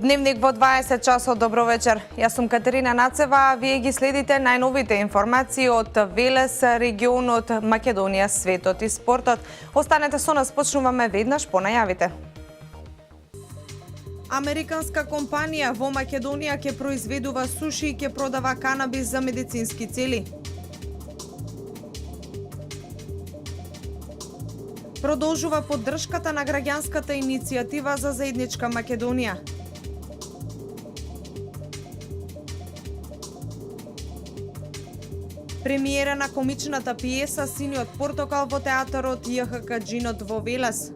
Дневник во 20 часот, добро вечер. Јас сум Катерина Нацева, а вие ги следите најновите информации од Велес, регионот, Македонија, светот и спортот. Останете со нас, почнуваме веднаш по најавите. Американска компанија во Македонија ќе произведува суши и ќе продава канабис за медицински цели. Продолжува поддршката на граѓанската иницијатива за заедничка Македонија. Премиера на комичната пиеса Синиот портокал во театарот ЈХК Джинот во Велес.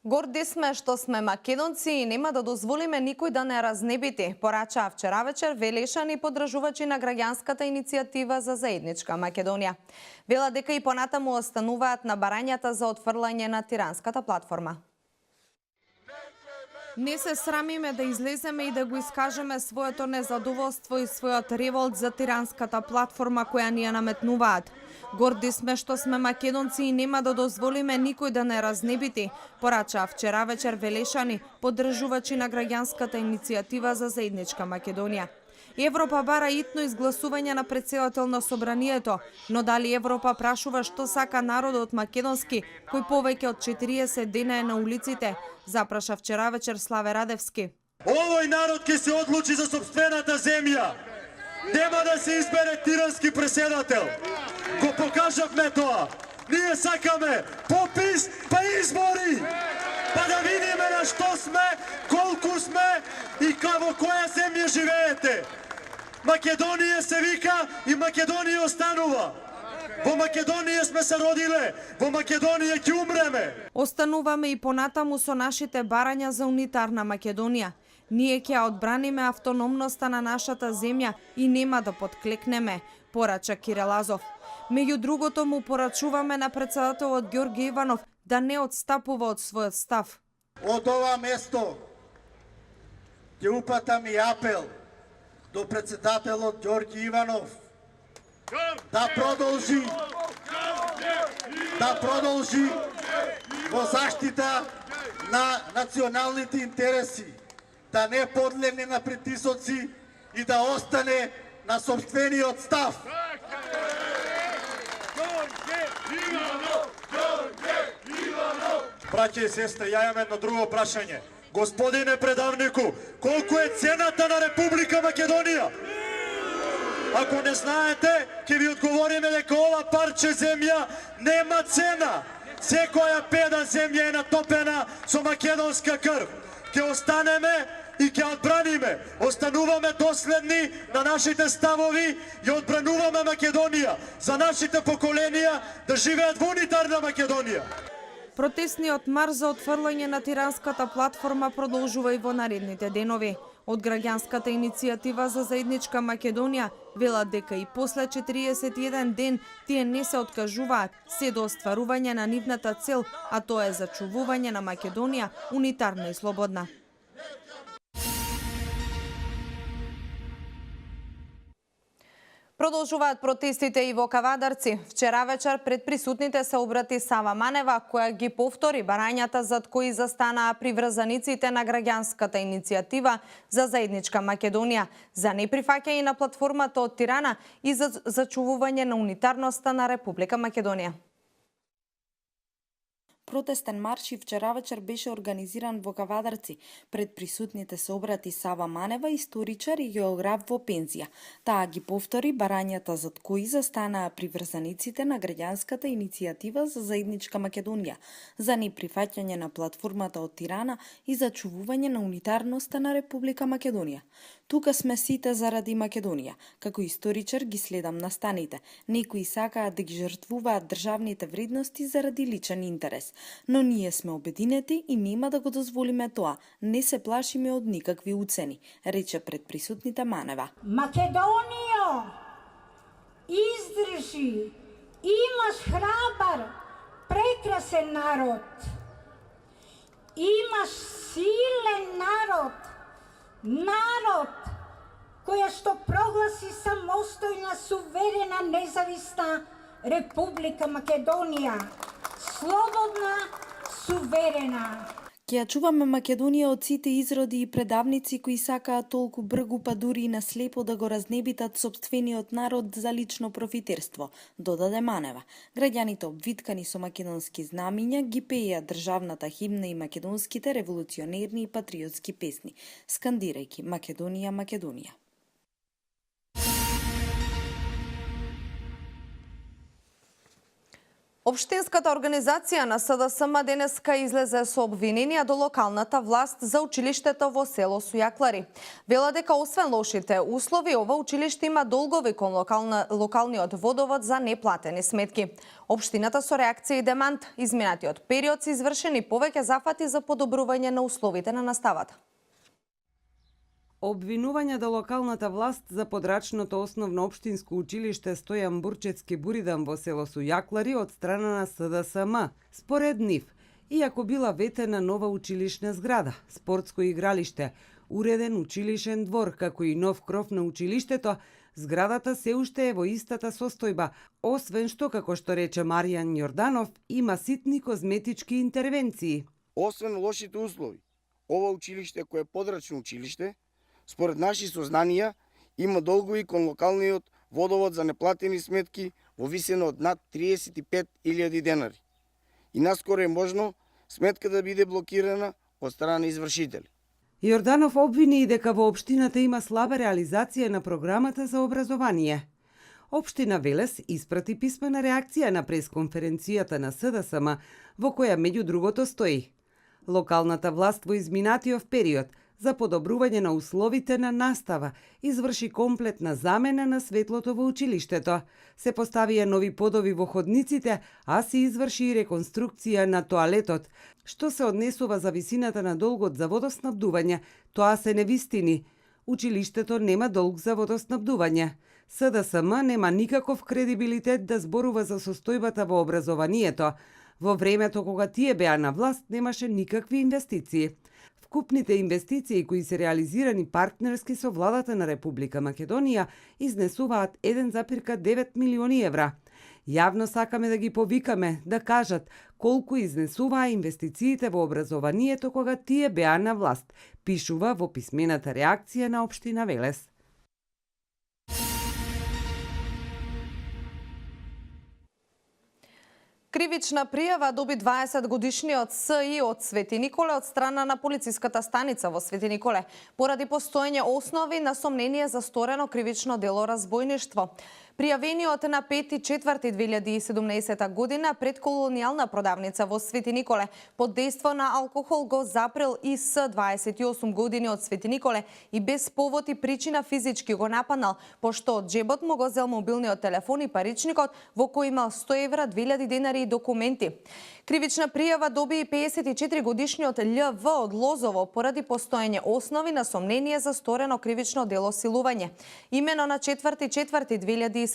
Горди сме што сме македонци и нема да дозволиме никој да не разнебити, порачаа вчера вечер велешани поддржувачи на граѓанската иницијатива за заедничка Македонија. Велат дека и понатаму остануваат на барањата за отфрлање на тиранската платформа. Не се срамиме да излеземе и да го искажеме своето незадоволство и својот револт за тиранската платформа која ни ја наметнуваат. Горди сме што сме македонци и нема да дозволиме никој да не разнебити, порачаа вчера вечер велешани, поддржувачи на граѓанската иницијатива за заедничка Македонија. Европа бара итно изгласување на претседател на собранието, но дали Европа прашува што сака народот македонски, кој повеќе од 40 дена е на улиците, запраша вчера вечер Славе Радевски. Овој народ ќе се одлучи за сопствената земја. Нема да се избере тирански преседател. Го покажавме тоа. Ние сакаме попис па избори. Па да видиме на што сме, колку сме и во која земја живеете. Македонија се вика и Македонија останува. Во Македонија сме се родиле, во Македонија ќе умреме. Остануваме и понатаму со нашите барања за унитарна Македонија. Ние ќе одбраниме автономноста на нашата земја и нема да подклекнеме, порача Кирил Азов. Меѓу другото му порачуваме на претседателот Ѓорги Иванов да не одстапува од својот став. Од ова место ќе упатам и апел до претседателот Ѓорги Иванов да продолжи во заштита на националните интереси, да не подлегне на притисоци и да остане на сопствениот став. Браќа и сестри, ја имам едно друго прашање. Господине предавнику, колку е цената на Република Македонија? Ако не знаете, ќе ви одговориме дека ова парче земја нема цена. Секоја педа земја е натопена со македонска крв. Ќе останеме и ќе одбраниме. Остануваме доследни на нашите ставови и одбрануваме Македонија за нашите поколенија да живеат во унитарна Македонија. Протестниот марш за отфрлање на тиранската платформа продолжува и во наредните денови. Од граѓанската иницијатива за заедничка Македонија велат дека и после 41 ден тие не се откажуваат се до остварување на нивната цел, а тоа е зачувување на Македонија унитарна и слободна. Продолжуваат протестите и во Кавадарци. Вчера вечер пред присутните се обрати Сава Манева, која ги повтори барањата зад кои застанаа приврзаниците на граѓанската иницијатива за заедничка Македонија, за неприфаќање на платформата од Тирана и за зачувување на унитарноста на Република Македонија. Протестен марш и вчера вечер беше организиран во Кавадарци. Пред присутните се обрати Сава Манева, историчар и географ во пензија. Таа ги повтори барањата зад кои застанаа приврзаниците на граѓанската иницијатива за заедничка Македонија, за неприфаќање на платформата од Тирана и зачувување на унитарноста на Република Македонија. Тука сме сите заради Македонија. Како историчар ги следам настаните. Некои сакаат да ги жртвуваат државните вредности заради личен интерес. Но ние сме обединети и нема да го дозволиме тоа. Не се плашиме од никакви уцени, рече пред присутните Манева. Македонија, издржи, имаш храбар, прекрасен народ. Имаш силен народ. Народ која што прогласи самостојна, суверена, независна Република Македонија, слободна, суверена. Ќе ја чуваме Македонија од сите изроди и предавници кои сакаат толку бргу па дури и наслепо да го разнебитат сопствениот народ за лично профитерство, додаде Манева. Граѓаните обвиткани со македонски знамиња ги пееа државната химна и македонските револуционерни и патриотски песни, скандирајќи Македонија, Македонија. Општинската организација на СДСМ денеска излезе со обвиненија до локалната власт за училиштето во село Сујаклари. Вела дека освен лошите услови, ова училиште има долгови кон локалниот водовод за неплатени сметки. Општината со реакција и демант изминатиот период се извршени повеќе зафати за подобрување на условите на наставата. Обвинување до локалната власт за подрачното основно општинско училиште Стојан Бурчецки Буридан во село Сујаклари од страна на СДСМ. Според нив, иако била ветена нова училишна зграда, спортско игралиште, уреден училишен двор, како и нов кров на училиштето, зградата се уште е во истата состојба, освен што, како што рече Маријан Јорданов, има ситни козметички интервенции. Освен лошите услови, ова училиште кое е подрачно училиште, според наши сознанија, има долгови кон локалниот водовод за неплатени сметки во висина од над 35.000 денари. И наскоро е можно сметка да биде блокирана од страна на извршители. Јорданов обвини и дека во општината има слаба реализација на програмата за образование. Општина Велес испрати писмена реакција на пресконференцијата на СДСМ, во која меѓу другото стои: локалната власт во изминатиот период за подобрување на условите на настава изврши комплетна замена на светлото во училиштето. Се поставија нови подови во ходниците, а се изврши и реконструкција на тоалетот. Што се однесува за висината на долгот за водоснабдување, тоа се невистини. Училиштето нема долг за водоснабдување. СДСМ нема никаков кредибилитет да зборува за состојбата во образованието. Во времето кога тие беа на власт немаше никакви инвестиции. Вкупните инвестиции кои се реализирани партнерски со владата на Република Македонија изнесуваат 1,9 милиони евра. Јавно сакаме да ги повикаме да кажат колку изнесуваа инвестициите во образованието кога тие беа на власт, пишува во писмената реакција на општина Велес. Кривична пријава доби 20-годишниот СИ од Свети Николе од страна на полициската станица во Свети Николе, поради постоење основи на сомнение за сторено кривично дело разбојништво. Пријавениот на 5.4.2017 година пред колонијална продавница во Свети Николе под дејство на алкохол го запрел ИС 28 години од Свети Николе и без повод и причина физички го нападнал, пошто од джебот му го зел мобилниот телефон и паричникот во кој имал 100 евра, 2000 денари и документи. Кривична пријава доби и 54 годишниот ЛВ од Лозово поради постоење основи на сомнение за сторено кривично дело силување. Имено на 4.4.2017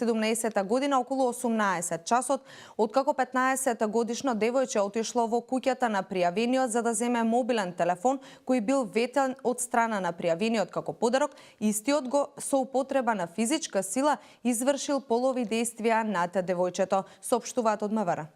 година околу 18 часот, откако 15 годишно девојче отишло во куќата на пријавениот за да земе мобилен телефон кој бил ветен од страна на пријавениот како подарок, истиот го со употреба на физичка сила извршил полови дејствија над девојчето, соопштуваат од МВР.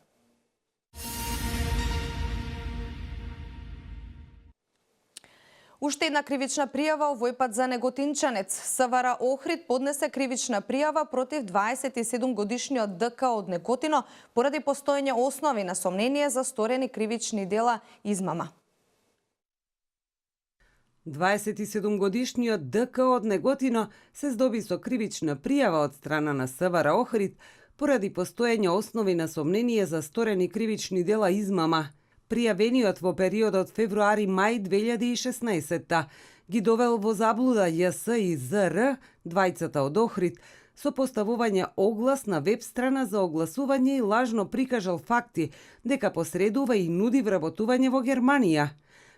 Уште една кривична пријава овој пат за неготинчанец. СВР Охрид поднесе кривична пријава против 27 годишниот ДК од Неготино поради постоење основи на сомнение за сторени кривични дела измама. 27 годишниот ДК од Неготино се здоби со кривична пријава од страна на СВР Охрид поради постоење основи на сомнение за сторени кривични дела измама. Пријавениот во периодот февруари-мај 2016 ги довел во заблуда ЈС и ЗР, двајцата од Охрид, со поставување оглас на веб страна за огласување и лажно прикажал факти дека посредува и нуди вработување во Германија.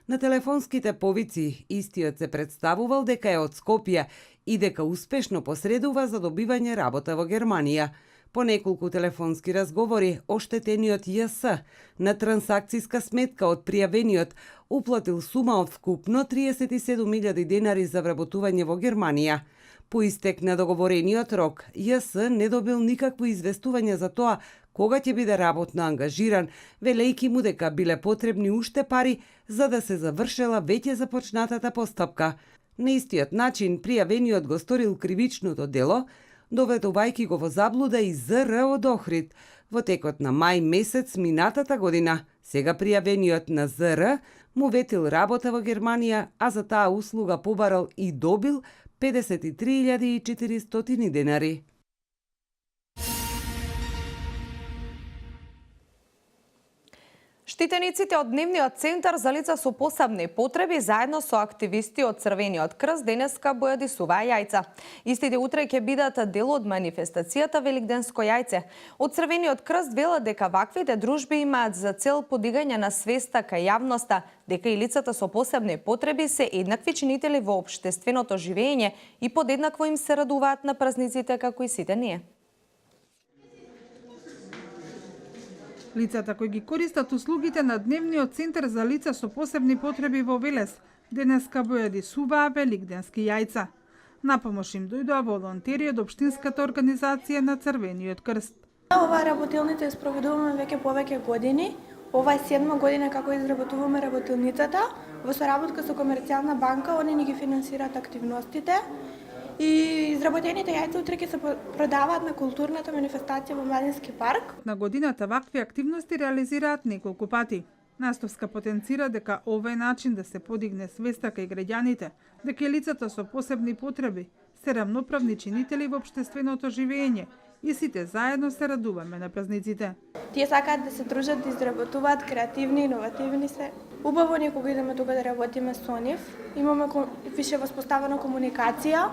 На телефонските повици истиот се представувал дека е од Скопје и дека успешно посредува за добивање работа во Германија. По неколку телефонски разговори, оштетениот ЈС на трансакцијска сметка од пријавениот уплатил сума од вкупно 37.000 денари за вработување во Германија. По истек на договорениот рок, ЈС не добил никакво известување за тоа кога ќе биде работно ангажиран, велејќи му дека биле потребни уште пари за да се завршела веќе започнатата постапка. На истиот начин, пријавениот го сторил кривичното дело, доведувајќи го во заблуда и ЗР од Охрид. Во текот на мај месец минатата година, сега пријавениот на ЗР му ветил работа во Германија, а за таа услуга побарал и добил 53.400 денари. Штитениците од Дневниот центар за лица со посебни потреби заедно со активисти од Црвениот крст денеска бојадисуваа јајца. Истите утре ќе бидат дел од манифестацијата Великденско јајце. Од Црвениот крст велат дека ваквите дружби имаат за цел подигање на свеста кај јавноста дека и лицата со посебни потреби се еднакви чинители во општественото живење и подеднакво им се радуваат на празниците како и сите ние. Лицата кои ги користат услугите на Дневниот центар за лица со посебни потреби во Велес денеска бојадисуваа великденски јајца. На помош им дојдоа волонтери од Општинската организација на Црвениот крст. Оваа работилница ја спроведуваме веќе повеќе години. Ова е 7 година како изработуваме работилницата. Во соработка со Комерцијална банка, они ни ги финансираат активностите. И изработените јајца утре ќе се продаваат на културната манифестација во Младински парк. На годината вакви активности реализираат неколку пати. Настовска потенцира дека ова е начин да се подигне свеста кај граѓаните, дека и лицата со посебни потреби се рамноправни чинители во општественото живење и сите заедно се радуваме на празниците. Тие сакаат да се дружат, да изработуваат креативни, иновативни се. Убаво ние кога идеме тука да работиме со нив, имаме више воспоставена комуникација.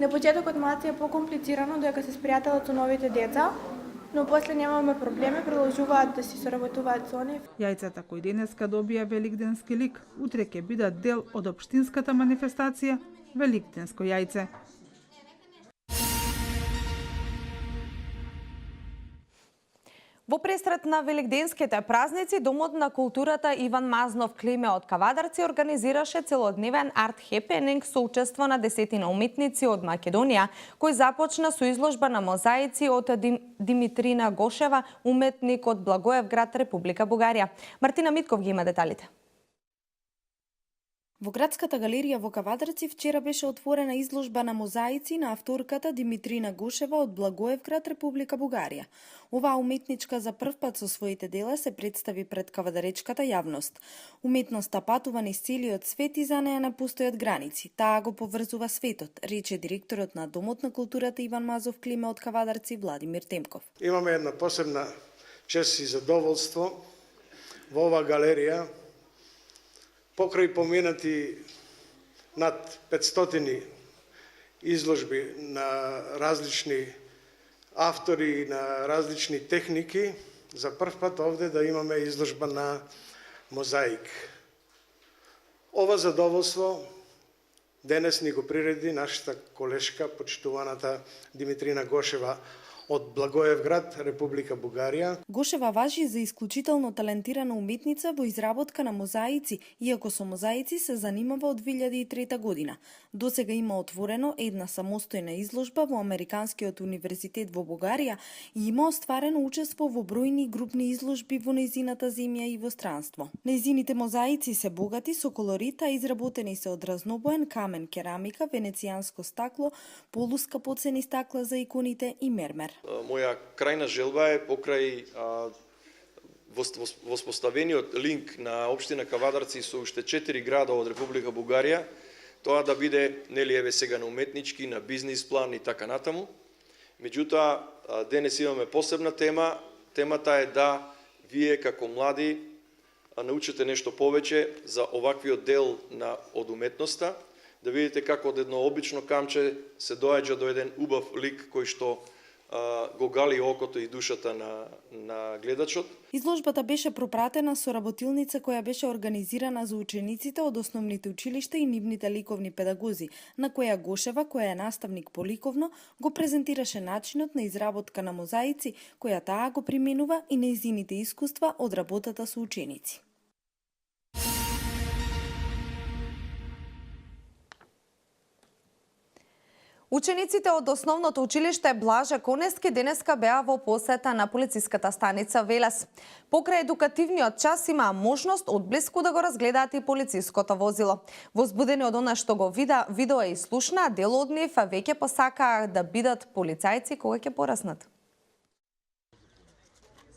На почетокот малку е покомплицирано додека се спријателат со новите деца, но после немаме проблеми, продолжуваат да си соработуваат со нив. Јајцата кои денеска добија великденски лик, утре ќе бидат дел од општинската манифестација Великденско јајце. Во пресрет на великденските празници, Домот на културата Иван Мазнов Климе од Кавадарци организираше целодневен арт хепенинг со учество на десетина уметници од Македонија, кој започна со изложба на мозаици од Димитрина Гошева, уметник од Благоевград, Република Бугарија. Мартина Митков ги има деталите. Во градската галерија во Кавадарци вчера беше отворена изложба на мозаици на авторката Димитрина Гошева од Благоевград, Република Бугарија. Оваа уметничка за прв пат со своите дела се представи пред кавадаречката јавност. Уметноста патува низ целиот свет и за неа не постојат граници. Таа го поврзува светот, рече директорот на Домот на културата Иван Мазов Климе од Кавадарци Владимир Темков. Имаме една посебна чест и задоволство во оваа галерија, покрај поминати над 500 изложби на различни автори, на различни техники, за прв пат овде да имаме изложба на мозаик. Ова задоволство денес ни го приреди нашата колешка, почитуваната Димитрина Гошева од Благоевград, Република Бугарија. Гошева важи за исклучително талентирана уметница во изработка на мозаици, иако со мозаици се занимава од 2003 година. Досега има отворено една самостојна изложба во Американскиот универзитет во Бугарија и има остварено учество во бројни групни изложби во нејзината земја и во странство. Нејзините мозаици се богати со колорита, изработени се од разнобоен камен, керамика, венецијанско стакло, полускапоцени стакла за иконите и мермер. Моја крајна желба е покрај воспоставениот линк на општина Кавадарци со уште 4 града од Република Бугарија, тоа да биде, нели еве сега на уметнички, на бизнис план и така натаму. Меѓутоа, денес имаме посебна тема. Темата е да вие како млади научите нешто повеќе за оваквиот дел од уметноста, да видите како од едно обично камче се доаѓа до еден убав лик кој што го гали окото и душата на гледачот. Изложбата беше пропратена со работилница која беше организирана за учениците од основните училишта и нивните ликовни педагози, на која Гошева, која е наставник по ликовно, го презентираше начинот на изработка на мозаици, која таа го применува и нејзините искуства од работата со ученици. Учениците од основното училиште Блаже Коневски денеска беа во посета на полициската станица Велес. Покрај едукативниот час имаа можност одблиску да го разгледаат и полициското возило. Возбудени од она што го видео и слушна, дел од нив веќе посакаа да бидат полицајци кога ќе пораснат.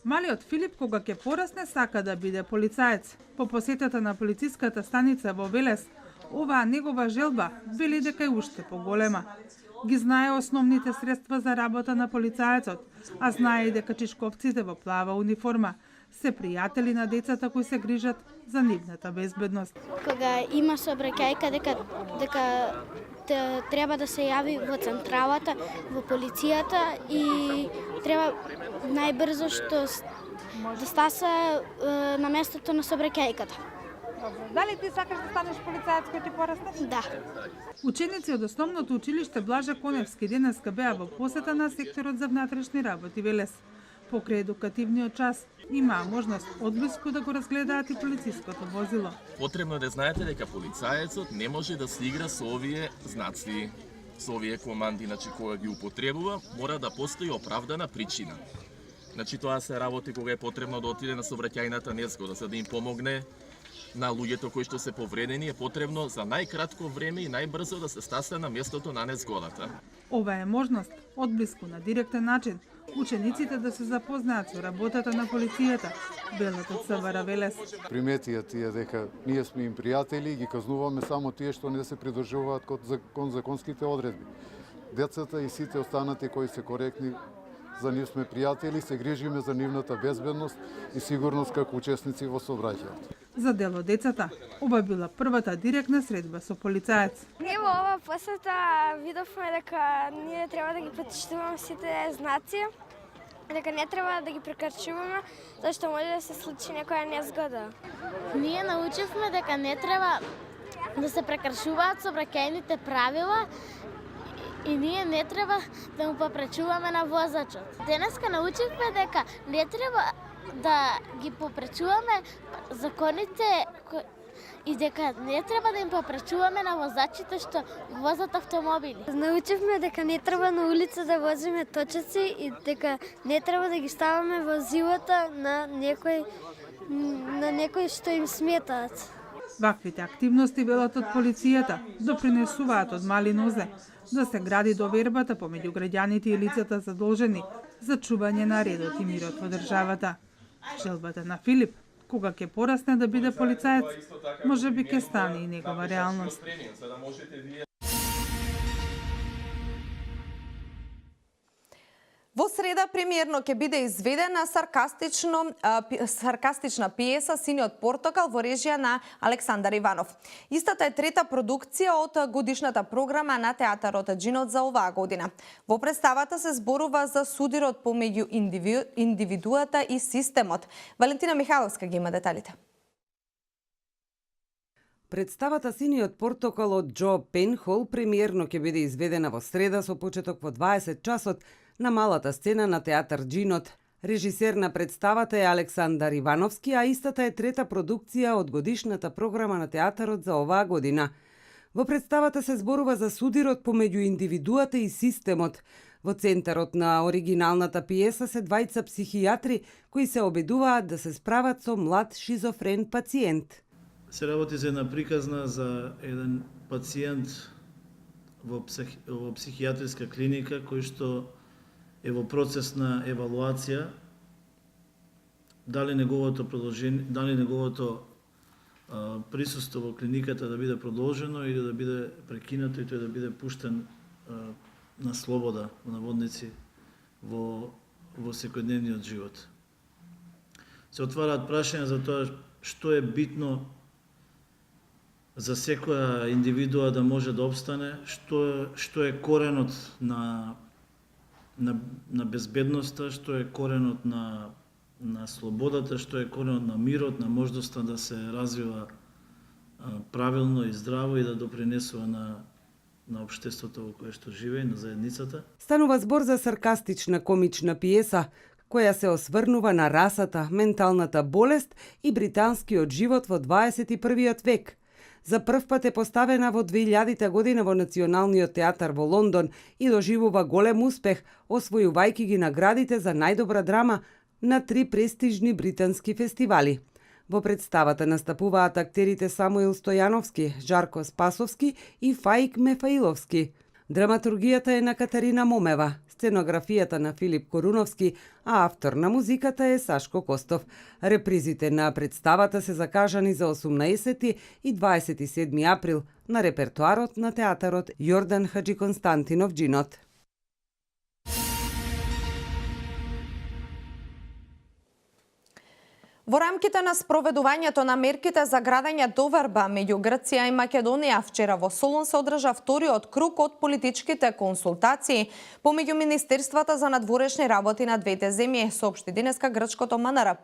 Малиот Филип кога ќе порасне сака да биде полицаец. По посетата на полициската станица во Велес, оваа негова желба вели дека е уште поголема. Ги знае основните средства за работа на полицаецот, а знае и дека чичковците во плава униформа се пријатели на децата кои се грижат за нивната безбедност. Кога има сообраќајка дека треба да се јави во централата, во полицијата и треба најбрзо што да стаса на местото на сообраќајката. Дали ти сакаш да станеш полицаец кога ти пораснеш? Да. Ученици од основното училиште Блаже Коневски денеска беа во посета на секторот за внатрешни работи Велес. Покрај едукативниот час имаа можност одблиску да го разгледаат и полициското возило. Потребно е да знаете дека полицаецот не може да се игра со овие знаци, со овие команди, значи кога ги употребува, мора да постои оправдана причина. Значи тоа се работи кога е потребно да отиде на сообраќајната незгода, за да им помогне на луѓето кои што се повредени, е потребно за најкратко време и најбрзо да се стаса на местото на незгодата. Ова е можност, одблиску на директен начин, учениците да се запознаат со работата на полицијата, велат од СВР Велес. Приметија тие дека ние сме им пријатели и ги казнуваме само тие што не се придржуваат кон законските одредби. Децата и сите останати кои се коректни, за нив сме пријатели, се грижиме за нивната безбедност и сигурност како учесници во сообраќајот. За дел од децата, ова била првата директна средба со полицаец. Ние во ова посета видовме дека ние треба да ги почитуваме сите знаци, дека не треба да ги прекршуваме, зашто може да се случи некоја незгода. Ние научивме дека не треба да се прекршуваат сообраќајните правила и ние не треба да му попречуваме на возачот. Денеска научивме дека не треба да ги попречуваме законите и дека не треба да им попречуваме на возачите што возат автомобили. Научивме дека не треба на улица да возиме точаци и дека не треба да ги ставаме возилата на некои што им сметаат. Ваквите активности, велат од полицијата, допринесуваат од мали нозе да се гради довербата помеѓу граѓаните и лицата задолжени за чување на редот и мирот во државата. Желбата на Филип, кога ќе порасне да биде полицаец, може би ќе стане и негова реалност. Во среда премиерно ќе биде изведена саркастична пиеса Синиот портокал во режија на Александар Иванов. Истата е трета продукција од годишната програма на театарот Джинот за оваа година. Во представата се зборува за судирот помеѓу индивидуата и системот. Валентина Михайловска ги има деталите. Представата Синиот портокал од Џо Пенхол премиерно ќе биде изведена во среда со почеток во 20 часот на малата сцена на театар Джинот. Режисер на представата е Александар Ивановски, а истата е трета продукција од годишната програма на театарот за оваа година. Во представата се зборува за судирот помеѓу индивидуата и системот. Во центарот на оригиналната пиеса се двајца психијатри кои се обидуваат да се справат со млад шизофрен пациент. Се работи за една приказна за еден пациент во психијатриска клиника кој што е во процес на евалуација, дали неговото присуство во клиниката да биде продолжено или да биде прекинато и тој да биде пуштен на слобода, во наводници, во секојдневниот живот. Се отвараат прашања за тоа што е битно за секоја индивидуа да може да обстане, што е коренот на безбедноста, што е коренот на слободата, што е коренот на мирот, на можноста да се развива правилно и здраво и да допринесува на општеството во кое што живее, на заедницата. Станува збор за саркастична комична пиеса, која се осврнува на расата, менталната болест и британскиот живот во 21. век. За прв пат е поставена во 2000 година во Националниот театар во Лондон и доживува голем успех, освојувајќи ги наградите за најдобра драма на 3 престижни британски фестивали. Во представата настапуваат актерите Самуил Стојановски, Жарко Спасовски и Фаик Мефаиловски. Драматургијата е на Катарина Момева, сценографијата на Филип Коруновски, а автор на музиката е Сашко Костов. Репризите на представата се закажани за 18 и 27 април на репертоарот на театарот Јордан Хаджи Константинов Джинот. Во рамките на спроведувањето на мерките за градење доверба меѓу Грција и Македонија, вчера во Солун се одржа вториот круг од политичките консултации помеѓу Министерствата за надворешни работи на двете земји, соопшти денеска грчкото МНР.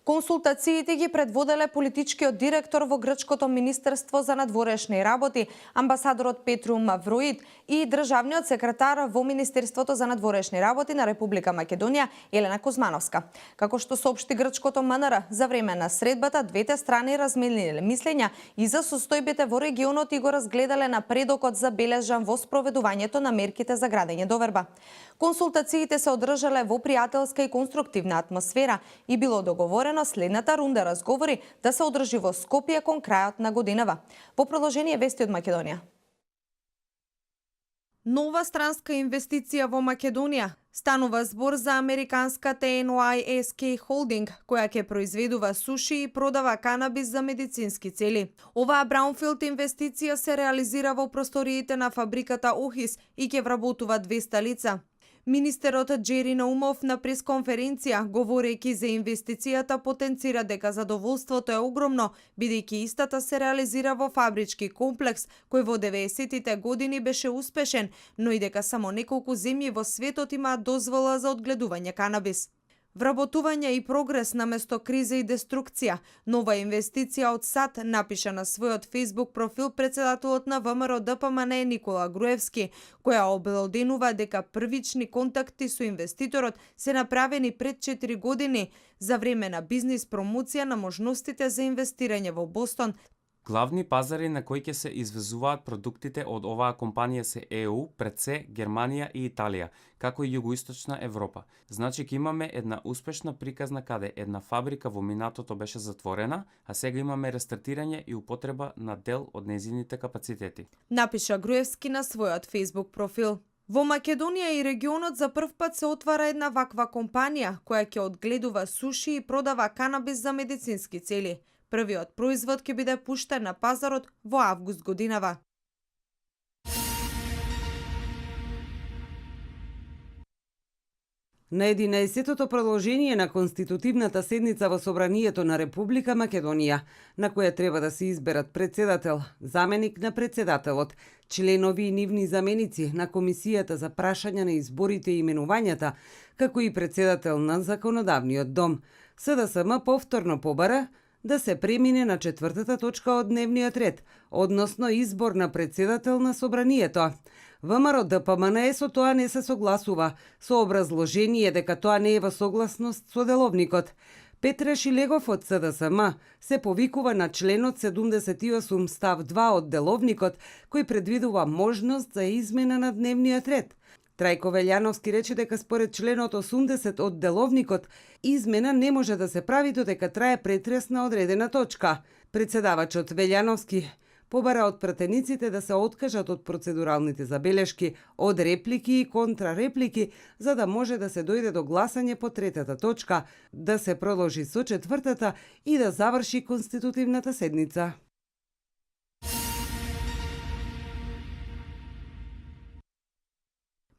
Консултациите ги предводеле политичкиот директор во грчкото Министерство за надворешни работи, амбасадорот Петру Мавроид и државниот секретар во Министерството за надворешни работи на Република Македонија Елена Кузмановска. Како што соопшти грчкото МНР, за време на средбата двете страни размениле мислења и за состојбите во регионот и го разгледале напредокот забележан во спроведувањето на мерките за градење доверба. Консултациите се одржале во пријателска и конструктивна атмосфера и било договорено следната рунда разговори да се одржи во Скопје кон крајот на годинава. По продолжение вести од Македонија. Нова странска инвестиција во Македонија. Станува збор за американската NYSK Holding, која ќе произведува суши и продава канабис за медицински цели. Оваа браунфилд инвестиција се реализира во просториите на фабриката Охис и ќе вработува 200 лица. Министерот Джери Наумов на пресконференција, говорејќи за инвестицијата, потенцира дека задоволството е огромно, бидејќи истата се реализира во фабрички комплекс, кој во 90-тите години беше успешен, но и дека само неколку земји во светот имаат дозвола за одгледување канабис. Вработување и прогрес наместо криза и деструкција. Нова инвестиција од САД, напиша на својот Facebook профил председателот на ВМРО ДПМН Никола Груевски, која обелоденува дека првични контакти со инвеститорот се направени пред 4 години за време на бизнис промоција на можностите за инвестирање во Бостон. Главни пазари на кои ќе се извезуваат продуктите од оваа компанија се ЕУ, пред се Германија и Италија, како и Југоисточна Европа. Значи ќе имаме една успешна приказна каде една фабрика во минатото беше затворена, а сега имаме рестартирање и употреба на дел од нејзините капацитети. Напиша Груевски на својот Facebook профил. Во Македонија и регионот за прв пат се отвара една ваква компанија, која ќе одгледува суши и продава канабис за медицински цели. Првиот производ ќе биде пуштен на пазарот во август годинава. На 11-тото продолжение на конститутивната седница во Собранието на Република Македонија, на која треба да се изберат председател, заменик на председателот, членови и нивни заменици на Комисијата за прашања на изборите и именувањата, како и председател на Законодавниот дом, СДСМ повторно побара да се премине на 4-та точка од дневниот ред, односно избор на председател на Собранието. ВМРО ДПМН со тоа не се согласува, со образложение дека тоа не е во согласност со деловникот. Петре Шилегов од СДСМ се повикува на членот 78 став 2 од деловникот, кој предвидува можност за измена на дневниот ред. Трајко Велјановски рече дека според членот 80 од деловникот, измена не може да се прави додека трае претрес на одредена точка. Председавачот Велјановски побара од пратениците да се откажат од процедуралните забелешки, од реплики и контрареплики, за да може да се дојде до гласање по третата точка, да се продолжи со четвртата и да заврши конститутивната седница.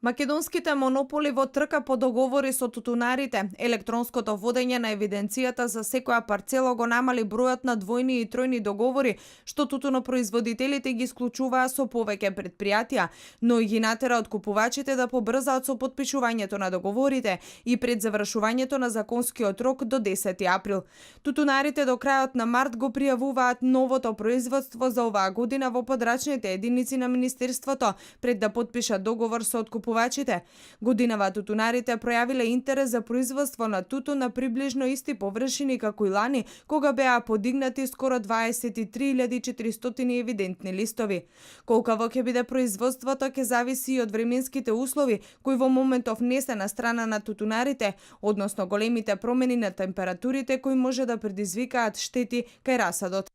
Македонските монополи во трка по договори со тутунарите, електронското водење на евиденцијата за секоја парцела го намали бројот на двојни и тројни договори, што тутунопроизводителите ги исклучуваа со повеќе предпријатија, но и ги натера откупувачите да побрзаат со потпишувањето на договорите и пред завршувањето на законскиот рок до 10 април. Тутунарите до крајот на март го пријавуваат новото производство за оваа година во подрачните единици на Министерството, пред да потпишат договор со откупувачите купувачите. Годинава тутунарите пројавиле интерес за производство на тутун на приближно исти површини како и лани, кога беа подигнати скоро 23.400 евидентни листови. Колкаво ќе биде производството ќе зависи и од временските услови кои во моментов не се на страна на тутунарите, односно големите промени на температурите кои може да предизвикаат штети кај расадот.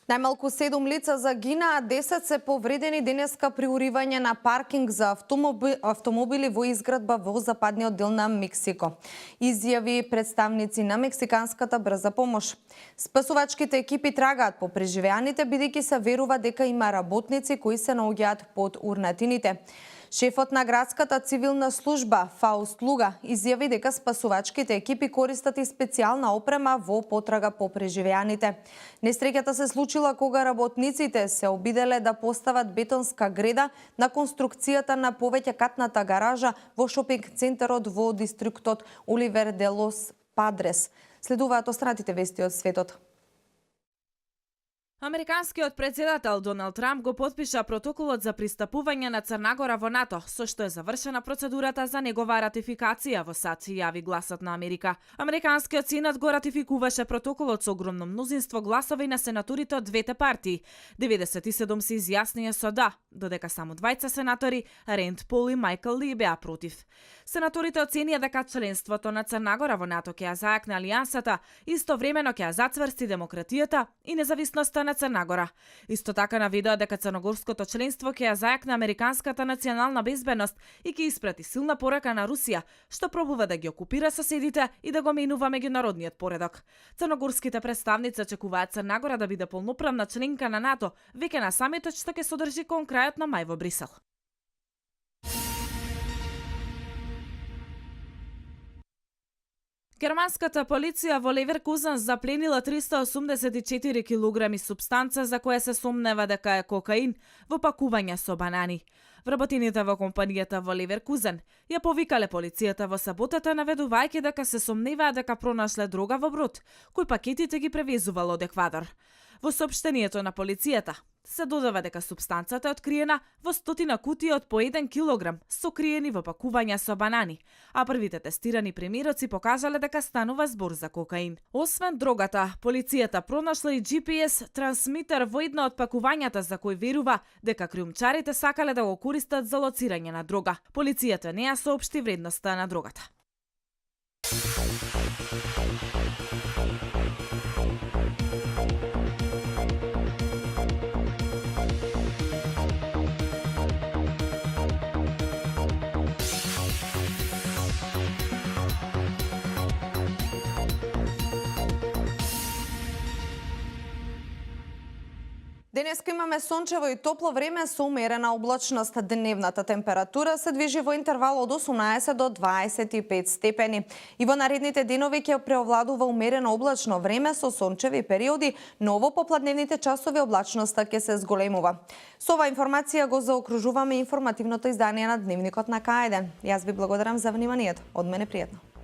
Најмалку 7 лица загинаа, 10 се повредени денеска при уривање на паркинг за автомобили во изградба во западниот дел на Мексико. Изјави представници на мексиканската брза помош. Спасувачките екипи трагаат по преживеаните бидејќи се верува дека има работници кои се наоѓаат под урнатините. Шефот на градската цивилна служба Фауст Луга изјави дека спасувачките екипи користат и специјална опрема во потрага по преживеаните. Несреќата се случила кога работниците се обиделе да постават бетонска греда на конструкцијата на повеќекатната гаража во шопинг центарот во дистриктот Оливер де Лос Падрес. Следуваат останатите вести од светот. Американскиот председател Доналд Трамп го потпиша протоколот за пристапување на Црна Гора во НАТО, со што е завршена процедурата за негова ратификација во САД, јави гласот на Америка. Американскиот сенат го ратификуваше протоколот со огромно мнозинство гласови на сенаторите од двете партии. 97 се изјаснија со да, додека само двајца сенатори, Ренд Пол и Майкл Ли, беа против. Сенаторите оценија дека членството на Црна Гора во НАТО ќе ја зајакне алијансата, истовремено ќе ја зацврсти демократијата и независноста на Црна Гора. Исто така наведоа дека црногорското членство ќе ја зајакне американската национална безбедност и ќе испрати силна порака на Русија, што пробува да ги окупира соседите и да го менува меѓународниот поредок. Црногорските представници очекуваат Црна Гора да биде полноправна членка на НАТО веќе на самитот што ќе се одржи кон крајот на мај во Брисел. Германската полиција во Леверкузен запленила 384 килограми супстанца за која се сомнева дека е кокаин во пакувања со банани. Вработените во компанијата во Леверкузен ја повикале полицијата во саботата, наведувајќи дека се сомневаа дека пронашле дрога во брод, кој пакетите ги превезувал од Еквадор. Во соопштението на полицијата се додава дека супстанцата е откриена во 100 кутии од по 1 килограм, сокриени во пакувања со банани, а првите тестирани примероци покажале дека станува збор за кокаин. Освен дрогата, полицијата пронашла и GPS трансмитер во едно од пакувањата за кој верува дека криумчарите сакале да го користат за лоцирање на дрога. Полицијата не ја соопшти вредноста на дрогата. Денеска имаме сончево и топло време со умерена облачност. Дневната температура се движи во интервал од 18 до 25 степени. И во наредните денови ќе преовладува умерено облачно време со сончеви периоди, но во попладневните часови облачноста ќе се зголемува. Со оваа информација го заокружуваме информативното издание на Дневникот на К1. Јас ви благодарам за вниманието. Од мене пријатно.